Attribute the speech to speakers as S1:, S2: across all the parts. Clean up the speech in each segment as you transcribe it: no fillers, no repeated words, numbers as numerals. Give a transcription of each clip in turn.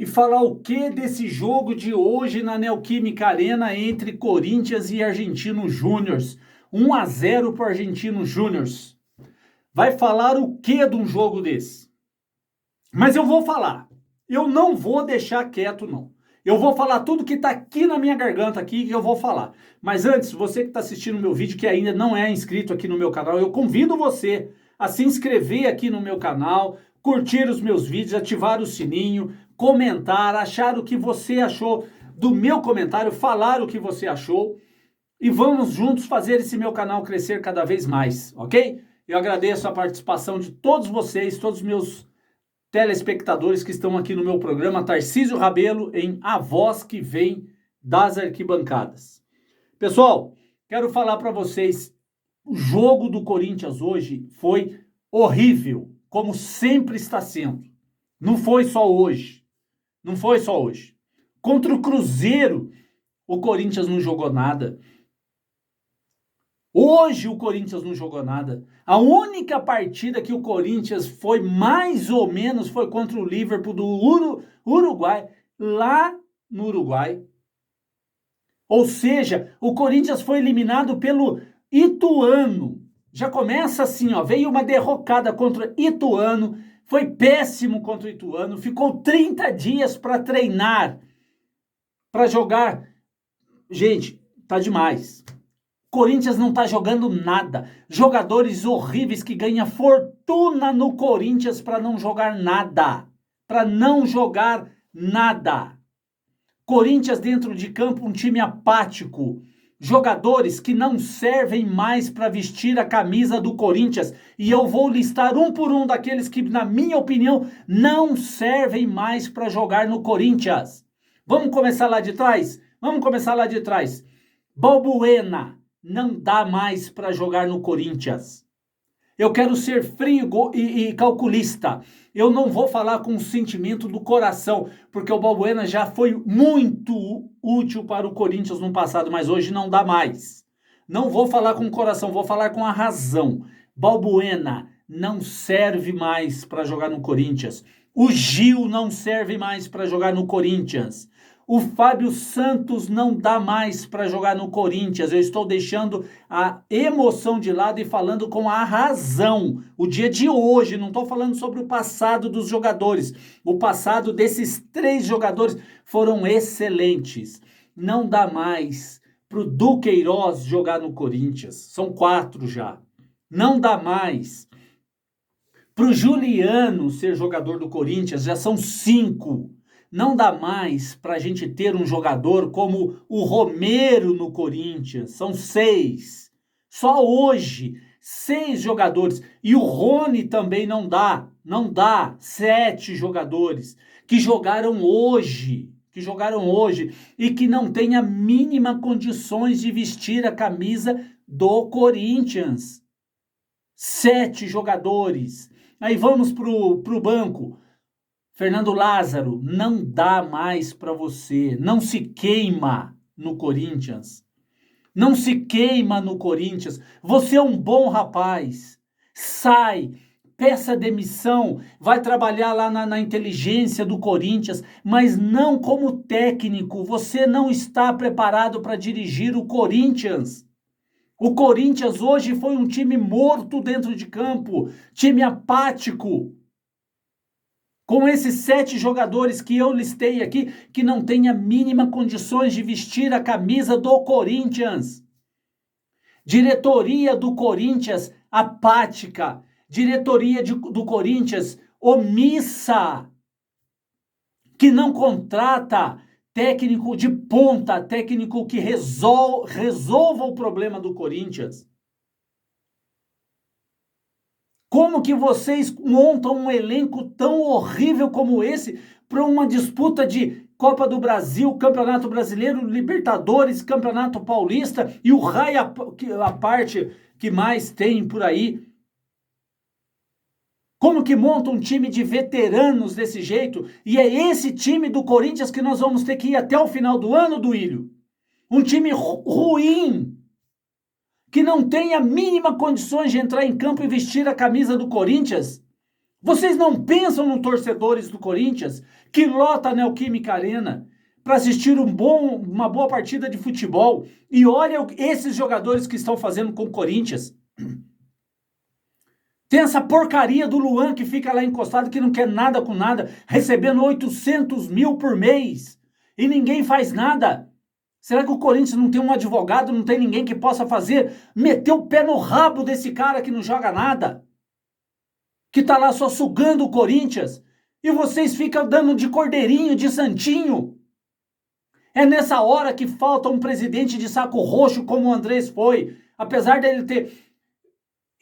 S1: e falar o que desse jogo de hoje na Neoquímica Arena entre Corinthians e Argentinos Júniors. 1-0 para o Argentinos Júniors. Vai falar o que de um jogo desse? Mas eu vou falar. Eu não vou deixar quieto, não. Eu vou falar tudo que tá aqui na minha garganta aqui, que eu vou falar. Mas antes, você que está assistindo o meu vídeo, que ainda não é inscrito aqui no meu canal, eu convido você a se inscrever aqui no meu canal, curtir os meus vídeos, ativar o sininho, comentar, achar o que você achou do meu comentário, falar o que você achou. E vamos juntos fazer esse meu canal crescer cada vez mais, ok? Eu agradeço a participação de todos vocês, todos os meus telespectadores que estão aqui no meu programa Tarcísio Rabelo em A Voz que Vem das Arquibancadas. Pessoal, quero falar para vocês, o jogo do Corinthians hoje foi horrível, como sempre está sendo. Não foi só hoje. Não foi só hoje. Contra o Cruzeiro, o Corinthians não jogou nada. Hoje o Corinthians não jogou nada. A única partida que o Corinthians foi mais ou menos foi contra o Liverpool do Uruguai, lá no Uruguai. Ou seja, o Corinthians foi eliminado pelo Ituano. Já começa assim, ó, veio uma derrocada contra Ituano, foi péssimo contra o Ituano, ficou 30 dias para treinar, para jogar. Gente, tá demais. Corinthians não tá jogando nada. Jogadores horríveis que ganham fortuna no Corinthians para não jogar nada. Para não jogar nada. Corinthians dentro de campo, um time apático. Jogadores que não servem mais para vestir a camisa do Corinthians. E eu vou listar um por um daqueles que, na minha opinião, não servem mais para jogar no Corinthians. Vamos começar lá de trás? Vamos começar lá de trás. Balbuena não dá mais para jogar no Corinthians. Eu quero ser frio e calculista. Eu não vou falar com o sentimento do coração, porque o Balbuena já foi muito útil para o Corinthians no passado, mas hoje não dá mais. Não vou falar com o coração, vou falar com a razão. Balbuena não serve mais para jogar no Corinthians. O Gil não serve mais para jogar no Corinthians. O Fábio Santos não dá mais para jogar no Corinthians. Eu estou deixando a emoção de lado e falando com a razão. O dia de hoje, não estou falando sobre o passado dos jogadores. O passado desses 3 jogadores foram excelentes. Não dá mais para o Duqueiroz jogar no Corinthians. São 4 já. Não dá mais para o Juliano ser jogador do Corinthians. Já são 5. Não dá mais para a gente ter um jogador como o Romero no Corinthians. São 6. Só hoje, 6 jogadores. E o Rony também não dá. Não dá. 7 jogadores que jogaram hoje. E que não têm a mínima condições de vestir a camisa do Corinthians. 7 jogadores. Aí vamos pro banco. Fernando Lázaro, não dá mais para você. Não se queima no Corinthians. Não se queima no Corinthians. Você é um bom rapaz. Sai, peça demissão, vai trabalhar lá na inteligência do Corinthians, mas não como técnico. Você não está preparado para dirigir o Corinthians. O Corinthians hoje foi um time morto dentro de campo, time apático. Com esses 7 jogadores que eu listei aqui, que não têm a mínima condições de vestir a camisa do Corinthians. Diretoria do Corinthians apática. Diretoria do Corinthians omissa. Que não contrata técnico de ponta, técnico que resolva o problema do Corinthians. Como que vocês montam um elenco tão horrível como esse para uma disputa de Copa do Brasil, Campeonato Brasileiro, Libertadores, Campeonato Paulista e o raio a parte que mais tem por aí? Como que monta um time de veteranos desse jeito? E é esse time do Corinthians que nós vamos ter que ir até o final do ano, Duílio? Um time ruim, que não tem a mínima condições de entrar em campo e vestir a camisa do Corinthians. Vocês não pensam nos torcedores do Corinthians que lota a Neoquímica Arena para assistir uma boa partida de futebol? E olha esses jogadores que estão fazendo com o Corinthians. Tem essa porcaria do Luan que fica lá encostado, que não quer nada com nada, recebendo 800 mil por mês. E ninguém faz nada. Será que o Corinthians não tem um advogado, não tem ninguém que possa meter o pé no rabo desse cara que não joga nada? Que tá lá só sugando o Corinthians, e vocês ficam dando de cordeirinho, de santinho. É nessa hora que falta um presidente de saco roxo como o Andrés foi, apesar dele ter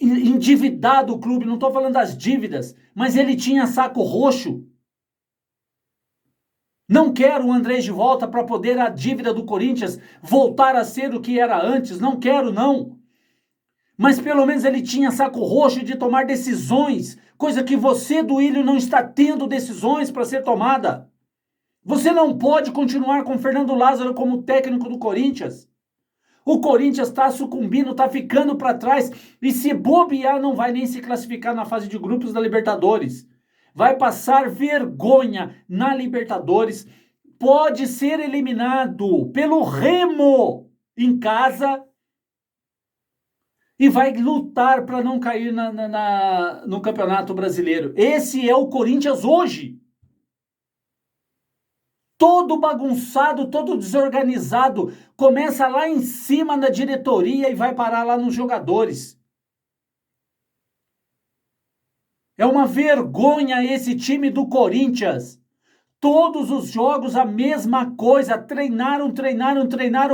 S1: endividado o clube, não estou falando das dívidas, mas ele tinha saco roxo. Não quero o Andrés de volta para poder a dívida do Corinthians voltar a ser o que era antes, não quero não. Mas pelo menos ele tinha saco roxo de tomar decisões, coisa que você, Duílio, não está tendo decisões para ser tomada. Você não pode continuar com Fernando Lázaro como técnico do Corinthians. O Corinthians está sucumbindo, está ficando para trás, e se bobear não vai nem se classificar na fase de grupos da Libertadores. Vai passar vergonha na Libertadores, pode ser eliminado pelo Remo em casa, e vai lutar para não cair no Campeonato Brasileiro. Esse é o Corinthians hoje. Todo bagunçado, todo desorganizado. Começa lá em cima da diretoria e vai parar lá nos jogadores. É uma vergonha esse time do Corinthians. Todos os jogos a mesma coisa. Treinaram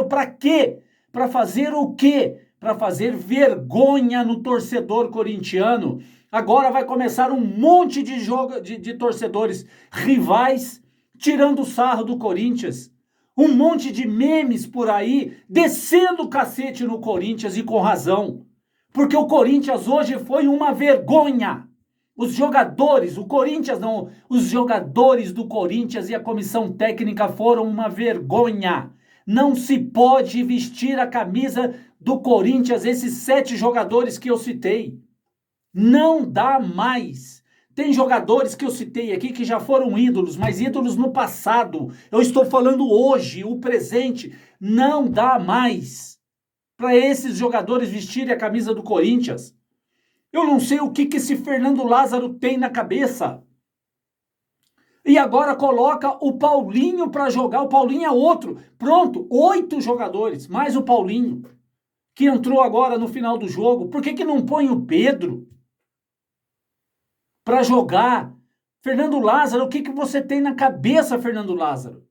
S1: para quê? Para fazer o quê? Para fazer vergonha no torcedor corintiano. Agora vai começar um monte de torcedores rivais tirando sarro do Corinthians. Um monte de memes por aí descendo o cacete no Corinthians, e com razão. Porque o Corinthians hoje foi uma vergonha. Os jogadores, o Corinthians não, os jogadores do Corinthians e a comissão técnica foram uma vergonha. Não se pode vestir a camisa do Corinthians, esses 7 jogadores que eu citei. Não dá mais. Tem jogadores que eu citei aqui que já foram ídolos, mas ídolos no passado. Eu estou falando hoje, o presente. Não dá mais para esses jogadores vestirem a camisa do Corinthians. Eu não sei o que esse Fernando Lázaro tem na cabeça. E agora coloca o Paulinho para jogar. O Paulinho é outro. Pronto, 8 jogadores, mais o Paulinho, que entrou agora no final do jogo. Por que não põe o Pedro para jogar? Fernando Lázaro, o que você tem na cabeça, Fernando Lázaro?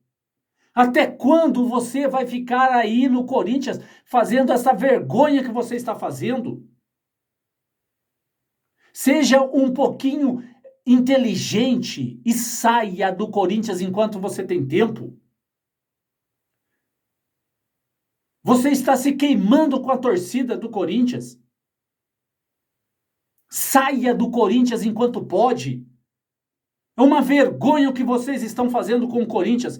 S1: Até quando você vai ficar aí no Corinthians fazendo essa vergonha que você está fazendo? Seja um pouquinho inteligente e saia do Corinthians enquanto você tem tempo. Você está se queimando com a torcida do Corinthians. Saia do Corinthians enquanto pode. É uma vergonha o que vocês estão fazendo com o Corinthians.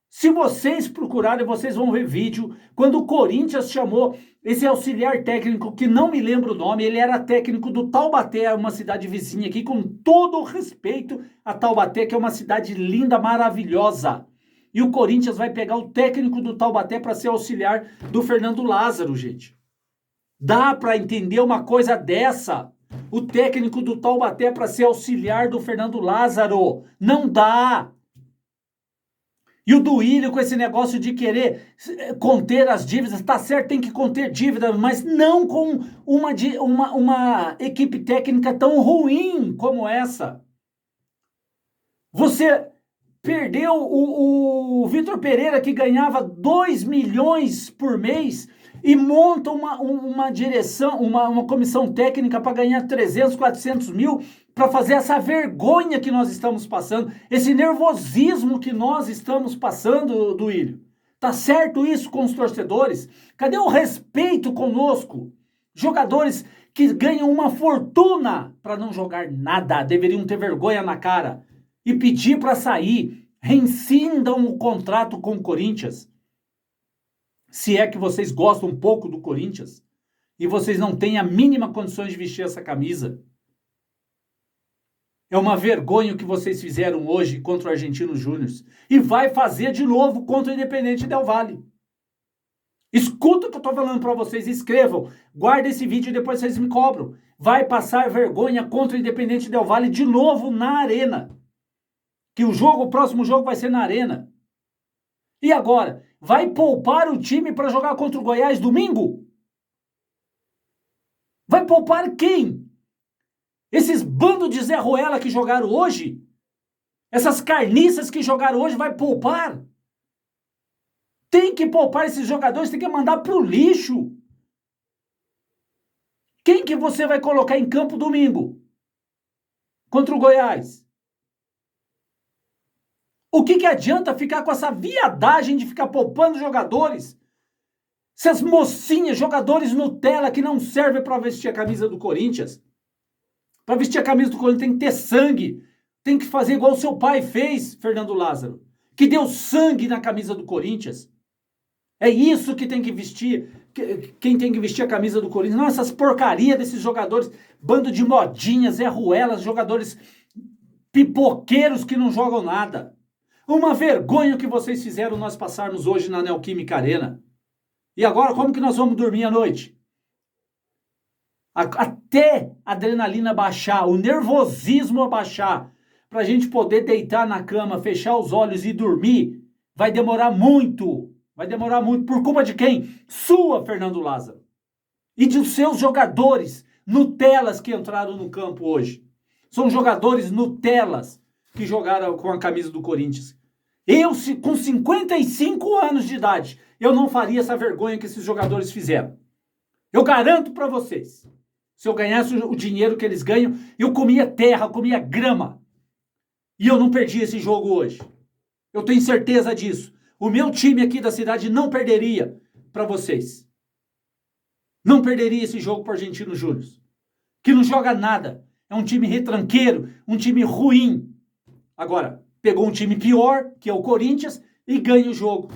S1: Se vocês procurarem, vocês vão ver vídeo quando o Corinthians chamou esse auxiliar técnico, que não me lembro o nome, ele era técnico do Taubaté, uma cidade vizinha aqui, com todo o respeito a Taubaté, que é uma cidade linda, maravilhosa. E o Corinthians vai pegar o técnico do Taubaté para ser auxiliar do Fernando Lázaro, gente. Dá para entender uma coisa dessa? O técnico do Taubaté para ser auxiliar do Fernando Lázaro. Não dá. E o Duílio com esse negócio de querer conter as dívidas, tá certo, tem que conter dívidas, mas não com uma equipe técnica tão ruim como essa. Você perdeu o Vitor Pereira, que ganhava 2 milhões por mês, e monta uma direção, uma comissão técnica para ganhar 300, 400 mil, para fazer essa vergonha que nós estamos passando, esse nervosismo que nós estamos passando, Duílio. Tá certo isso com os torcedores? Cadê o respeito conosco? Jogadores que ganham uma fortuna para não jogar nada, deveriam ter vergonha na cara e pedir para sair, rescindam o contrato com o Corinthians. Se é que vocês gostam um pouco do Corinthians e vocês não têm a mínima condições de vestir essa camisa. É uma vergonha o que vocês fizeram hoje contra o Argentinos Júnior. E vai fazer de novo contra o Independente Del Valle. Escuta o que eu tô falando para vocês, escrevam, guarda esse vídeo e depois vocês me cobram. Vai passar vergonha contra o Independente Del Valle de novo na Arena. Que o próximo jogo vai ser na Arena. E agora, vai poupar o time para jogar contra o Goiás domingo? Vai poupar quem? Esses bandos de Zé Ruela que jogaram hoje? Essas carniças que jogaram hoje vai poupar? Tem que poupar esses jogadores, tem que mandar pro lixo. Quem que você vai colocar em campo domingo? Contra o Goiás? O que adianta ficar com essa viadagem de ficar poupando jogadores? Essas mocinhas, jogadores Nutella que não servem para vestir a camisa do Corinthians. Para vestir a camisa do Corinthians tem que ter sangue. Tem que fazer igual o seu pai fez, Fernando Lázaro. Que deu sangue na camisa do Corinthians. É isso que tem que vestir. Quem tem que vestir a camisa do Corinthians. Não essas porcarias desses jogadores. Bando de modinhas, Zé Ruelas, jogadores pipoqueiros que não jogam nada. Uma vergonha o que vocês fizeram nós passarmos hoje na Neoquímica Arena. E agora como que nós vamos dormir à noite? Até a adrenalina baixar, o nervosismo abaixar, para a gente poder deitar na cama, fechar os olhos e dormir, vai demorar muito. Vai demorar muito. Por culpa de quem? Sua, Fernando Lázaro. E dos seus jogadores Nutelas que entraram no campo hoje. São jogadores Nutelas que jogaram com a camisa do Corinthians. Eu, com 55 anos de idade, eu não faria essa vergonha que esses jogadores fizeram. Eu garanto para vocês. Se eu ganhasse o dinheiro que eles ganham, eu comia terra, comia grama. E eu não perdi esse jogo hoje. Eu tenho certeza disso. O meu time aqui da cidade não perderia para vocês. Não perderia esse jogo para o Argentinos Júnior. Que não joga nada. É um time retranqueiro, um time ruim. Agora, pegou um time pior, que é o Corinthians, e ganha o jogo.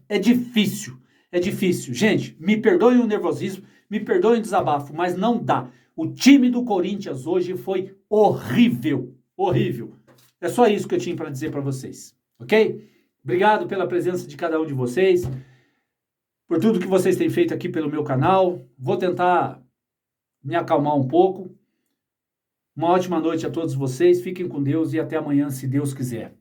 S1: É difícil. É difícil. Gente, me perdoem o nervosismo, me perdoem o desabafo, mas não dá. O time do Corinthians hoje foi horrível. Horrível. É só isso que eu tinha para dizer para vocês. Ok? Obrigado pela presença de cada um de vocês, por tudo que vocês têm feito aqui pelo meu canal. Vou tentar me acalmar um pouco. Uma ótima noite a todos vocês. Fiquem com Deus e até amanhã, se Deus quiser.